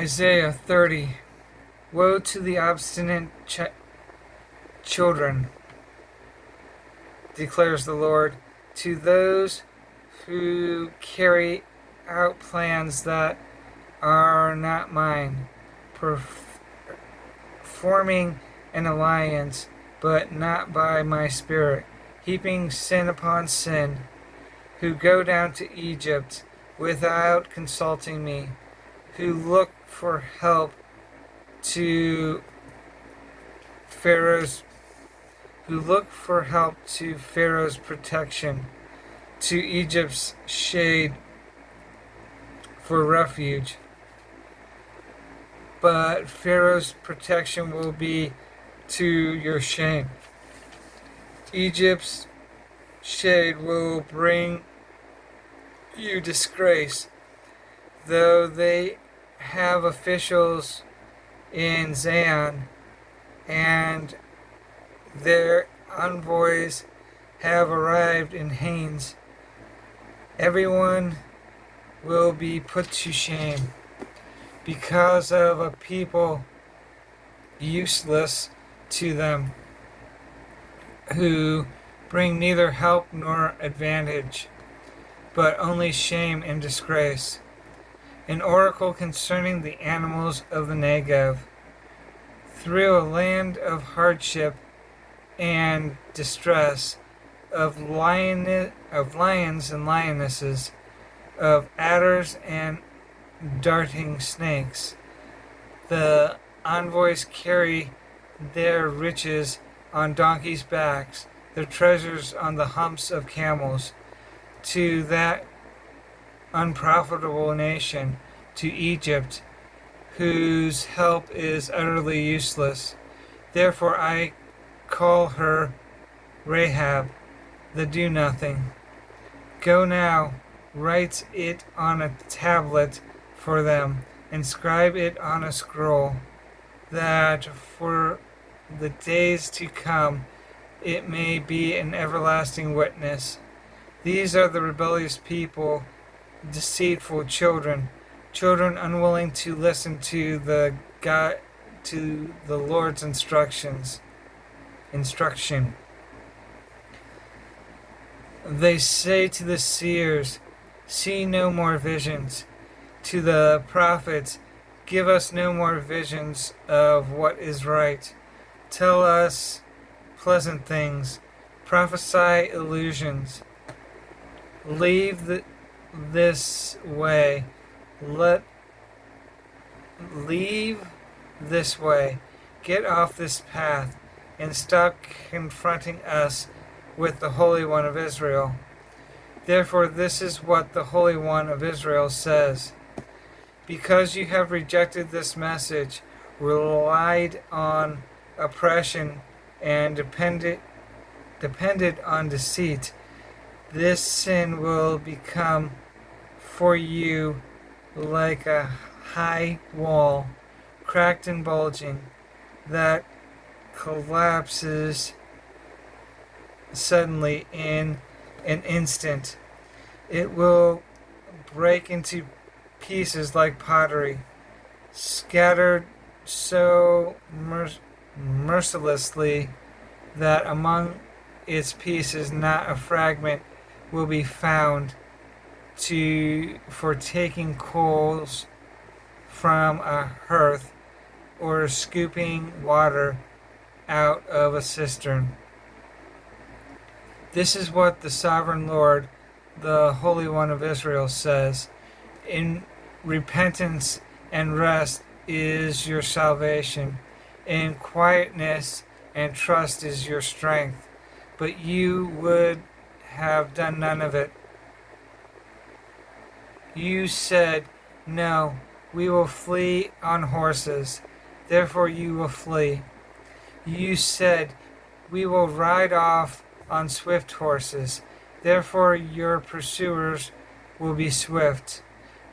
Isaiah 30. Woe to the obstinate children, declares the Lord, to those who carry out plans that are not mine, forming an alliance, but not by my spirit, heaping sin upon sin, who go down to Egypt without consulting me, who look for help to Pharaoh's protection, to Egypt's shade for refuge. But Pharaoh's protection will be to your shame. Egypt's shade will bring you disgrace, though they have officials in Zion, and their envoys have arrived in Hanes. Everyone will be put to shame because of a people useless to them, who bring neither help nor advantage, but only shame and disgrace. An oracle concerning the animals of the Negev. Through a land of hardship and distress, of lions and lionesses, of adders and darting snakes, the envoys carry their riches on donkeys' backs, their treasures on the humps of camels, to that unprofitable nation, to Egypt, whose help is utterly useless. Therefore I call her Rahab, the do-nothing. Go now, write it on a tablet for them, inscribe it on a scroll, that for the days to come it may be an everlasting witness. These are the rebellious people, deceitful children, children unwilling to listen to the Lord's instruction. They say to the seers, see no more visions. To the prophets, give us no more visions of what is right. Tell us pleasant things. Prophesy illusions. Leave this way. Leave this way. Get off this path and stop confronting us with the Holy One of Israel. Therefore, this is what the Holy One of Israel says. Because you have rejected this message, relied on oppression, and depended on deceit, this sin will become for you like a high wall, cracked and bulging, that collapses suddenly in an instant. It will break into pieces like pottery, scattered so mercilessly that among its pieces not a fragment will be found for taking coals from a hearth or scooping water out of a cistern. This is what the Sovereign Lord, the Holy One of Israel, says. In repentance and rest is your salvation. In quietness and trust is your strength. But you would have done none of it. You said, no, we will flee on horses. Therefore you will flee. You said, we will ride off on swift horses. Therefore your pursuers will be swift.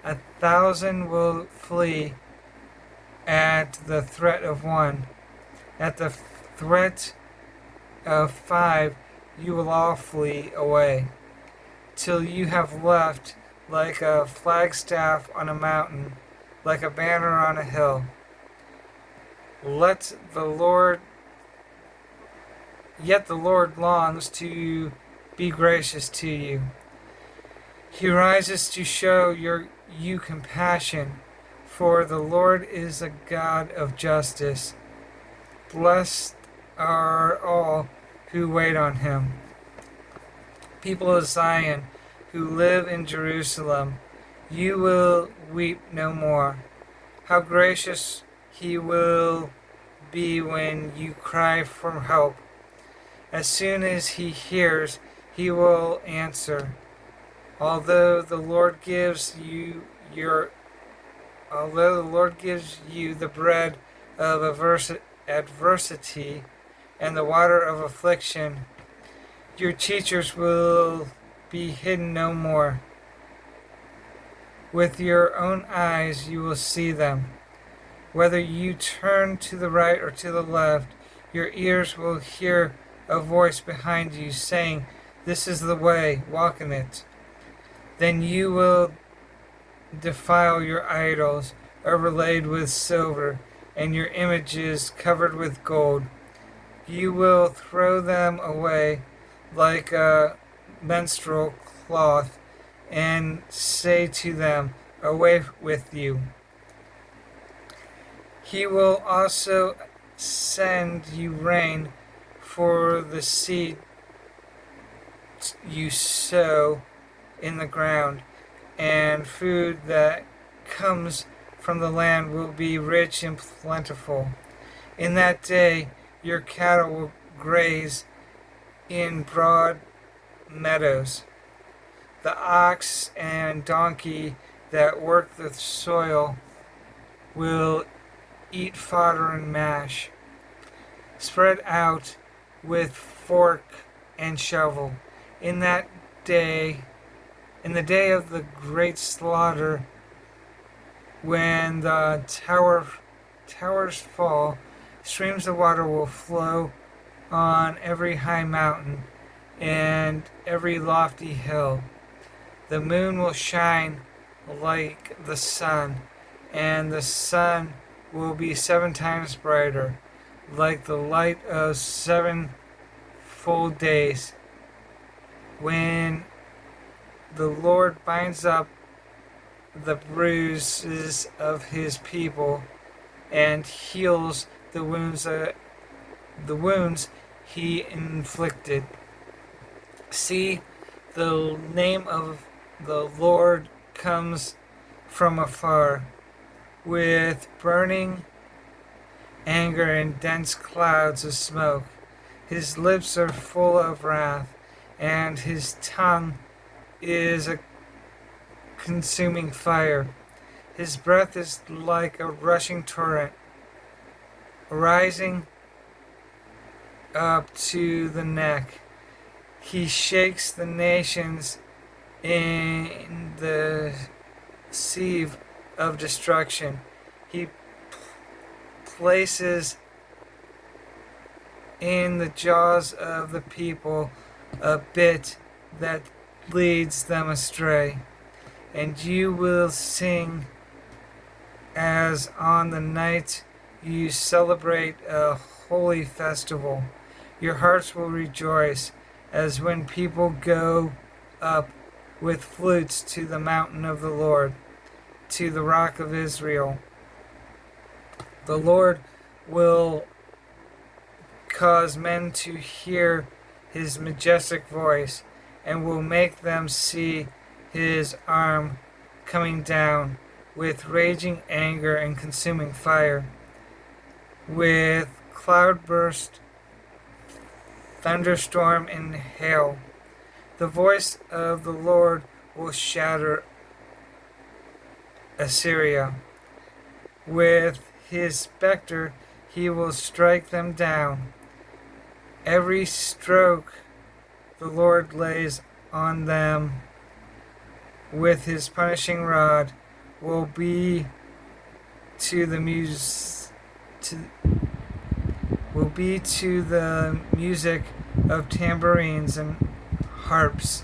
1,000 will flee at the threat of one. At the threat of 5, you will all flee away, till you have left like a flagstaff on a mountain, like a banner on a hill. Let the Lord, Yet the Lord longs to be gracious to you. He rises to show you compassion, for the Lord is a God of justice. Blessed are all who wait on him. People of Zion who live in Jerusalem, you will weep no more. How gracious he will be when you cry for help. As soon as he hears, he will answer. Although the Lord gives you the bread of adversity and the water of affliction, your teachers will be hidden no more. With your own eyes you will see them. Whether you turn to the right or to the left, your ears will hear a voice behind you saying, "This is the way, walk in it." Then you will defile your idols overlaid with silver and your images covered with gold. You will throw them away like a menstrual cloth and say to them, "Away with you." He will also send you rain for the seed you sow in the ground, and food that comes from the land will be rich and plentiful. In that day your cattle will graze in broad meadows. The ox and donkey that work the soil will eat fodder and mash, spread out with fork and shovel. In that day, in the day of the great slaughter, when the towers fall, streams of water will flow on every high mountain and every lofty hill. The moon will shine like the sun, and the sun will be 7 times brighter, like the light of 7 full days. When the Lord binds up the bruises of his people and heals the wounds he inflicted. See, the name of the Lord comes from afar, with burning anger and dense clouds of smoke. His lips are full of wrath, and his tongue is a consuming fire. His breath is like a rushing torrent, rising up to the neck. He shakes the nations in the sieve of destruction. He places in the jaws of the people a bit that leads them astray. And you will sing as on the night you celebrate a holy festival. Your hearts will rejoice as when people go up with flutes to the mountain of the Lord, to the rock of Israel. The Lord will cause men to hear his majestic voice, and will make them see his arm coming down with raging anger and consuming fire, with cloudburst, thunderstorm, and hail. The voice of the Lord will shatter Assyria. With his specter he will strike them down. Every stroke the Lord lays on them with his punishing rod will be to the music of tambourines and harps,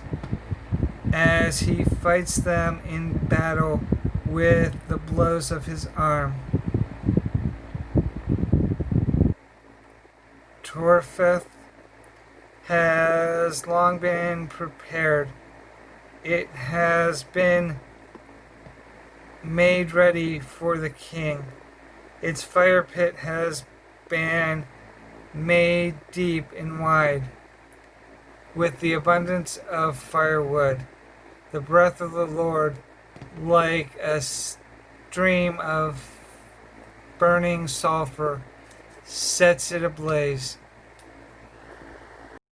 as he fights them in battle with the blows of his arm. Topheth has long been prepared. It has been made ready for the king. Its fire pit has been made deep and wide with the abundance of firewood. The breath of the Lord, like a stream of burning sulfur, sets it ablaze.